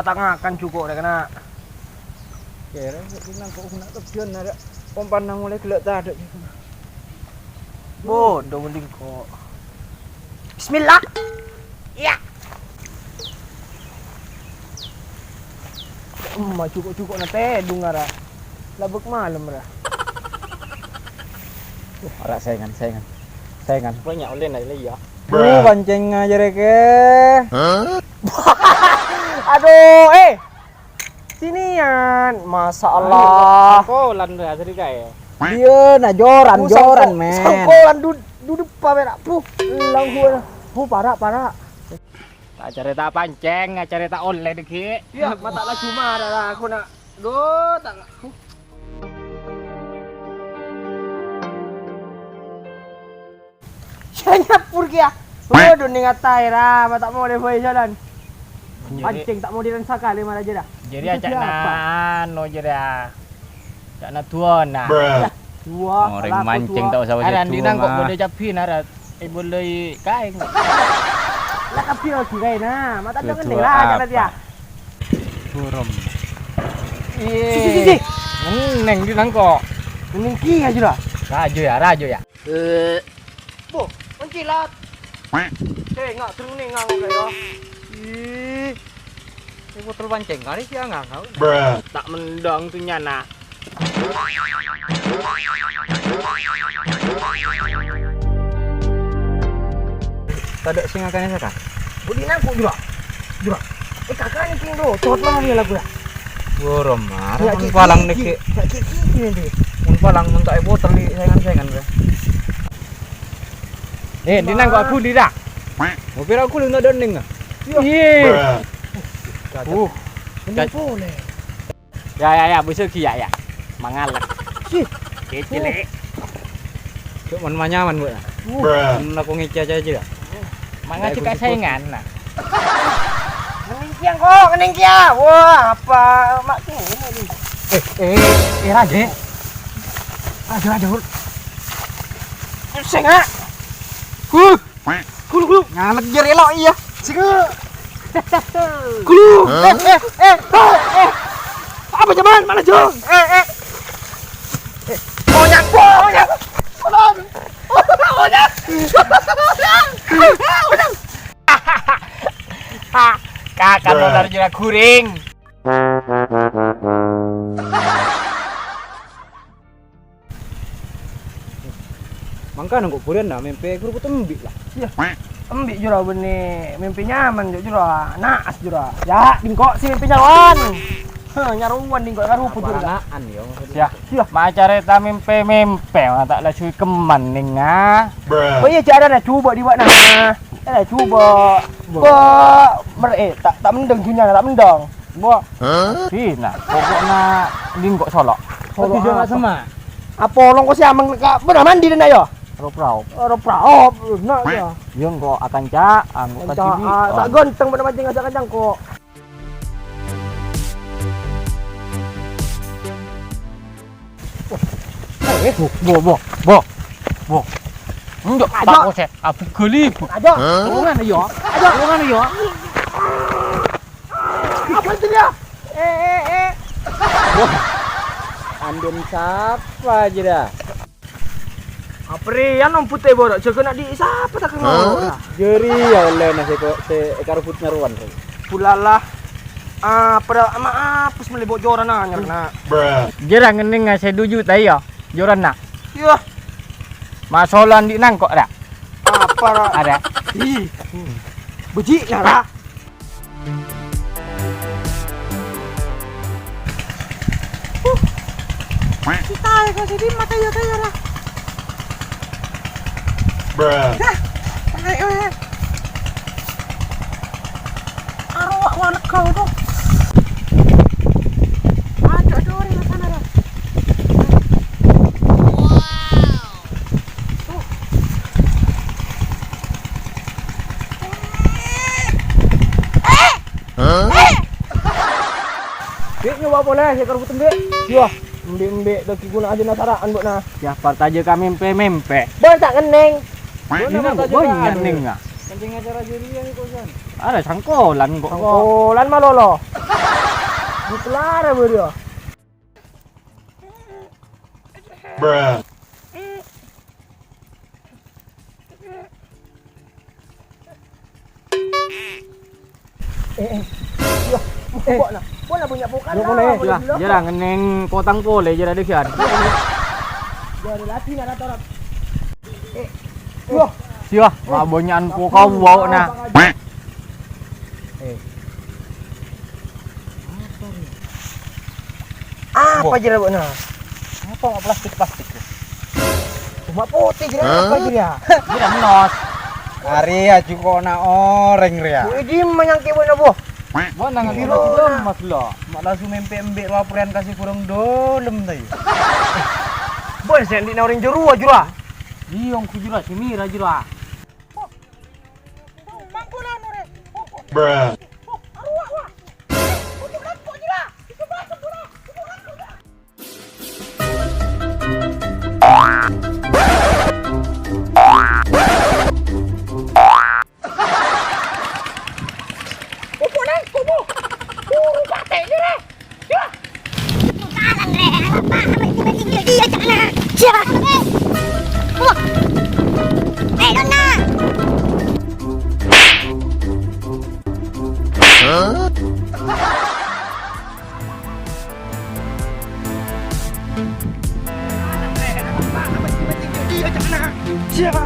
tak ngakan cukup dah kena. Kira bilang kok kena kepion ada. Pompanang mulai kelak tak ada. Bodoh mending kok. Bismillah. Ya. Cukup nanti dengar. Labuk malam dah. Ora saingan. Banyak oleh nak ya. Pancing aja reke. Aduh, sinian. Masalah. Kau lan dah tadi kaya. Dia nak joran men. Sangkolan duduk pamer puh. Lang gua. Parah. Tak cerita pancing, cerita oleh deki. Ya, mata lah cuma dah aku nak. Duh, tak. Nyapur kia. Waduh ni ngatai lah, tak mau dia boleh jalan. Pancing tak mau dirensakan lima aja dah. Jadi acak na no je dah. Acak na tua na. Tua. Orang mancing tak usah Ada wajah di nang kok boleh capin ada. Boleh kain. Lah kapio kirai na, mata jangan ni lah jangan dia. Burom. Si. Neng di nang kok. Mungkin aja lah. Rajo ya. Bu, mencilat. Ngak terus ni ngak kayo. Ini botol pancing kali sih nggak kau. Tak mendang tu nyana. Tak ada singakannya saka. Budi nangkuk juga. Kakak ni tinggal cot lah dia lagu dah. Burom marah. Mun palang nek. Ni. Mun palang mun tak botol ni saingan dah. Di nang kok aku di dah. Mau pira aku lu nak dening ah. Iya. Ini boleh. Ya, besok ya. Mangalak. Sih. Kecil. Cuk mun manyaman bu. Mun aku ngica aja. Mangga juga saingan nah. Kening kia. Wah, apa mak ni. Raje. Ada. Senga. Kulu. Ngalek jer elok iya. Senga. Kulu. Apa zaman? Mana jong? Onyak. Tolong. Onyak. Kakak modal juga kuring. Mangka nang kok bulan dah mempe guru tembik lah. Iya. Embik jura bene, mimpi nyaman jura. Naas jura. Ya, dingkok si mimpi nyaruan. Nyaruan dingkok karuput jura. Paranaan ya. Ya, macareta mimpe tak lah cuy keman ning ah. Oh iya cara dah cuba di mana. Cuba. Tak mendeng dunia tak mendeng. Bo. Nah, pokoknya dingkok solok. Solok juga sama. Apa long ko siya benar mandi dan ayo. Roprau. Nak ya. Yung kok akan cak, angkat TV. Tak ganteng benar mancing ajak-ajak kok. Bo. Enggak tak kok saya. Apa kali? Ada. Tolongan ayo. Apa itu dia? Andun siapa aja dah. Apre yan ang putih bodoh. Jaga nak di siapa tak kenal. Jeri ya oleh nasi kok karuput nyaruan. Pulalah. Maaf, meli bocoran nanya nak. Jera ngening saya 2 juta ya. Joran nak. Iya. Masolan di nang kok dah. Apa Ada. Ih. Beji lah. Kita kau jadi mata ya dah. Arwah wanak kau tu. Ada orang di sana dah. Dek nyoba boleh saya karbu tembik. Iya. Mbek dak guna aja nasaraan buat nah. Ya part aja kami mimpe. Bon tak keneng. Ini nang banyak ning ah. Kencing acara jerian ni kosan. Ada cangkolan kok. Tangkolan mah lo. Dikelar apa dia? Bruh. Yo, pokok na. Kau nak punya pokan lah. Ya, jara ngeneng potang pole jara dekian. Jadi latih nak datang. Yo, Sia, mabonyan po kau bawa na. apa je buat na? Apa nggak plastik? Cuma putih je apa je dia? Jara nos. Ari aja kok na oreng ria. Ini menyangke buat na bu. Buat nangan Biro belum na. mas lo. Mak langsung mimpi embek laporan kasih kurang dolem tadi. Boy, saya di orang jeruk aja. Iyong ku jura simira jura. Bruh. Siapa?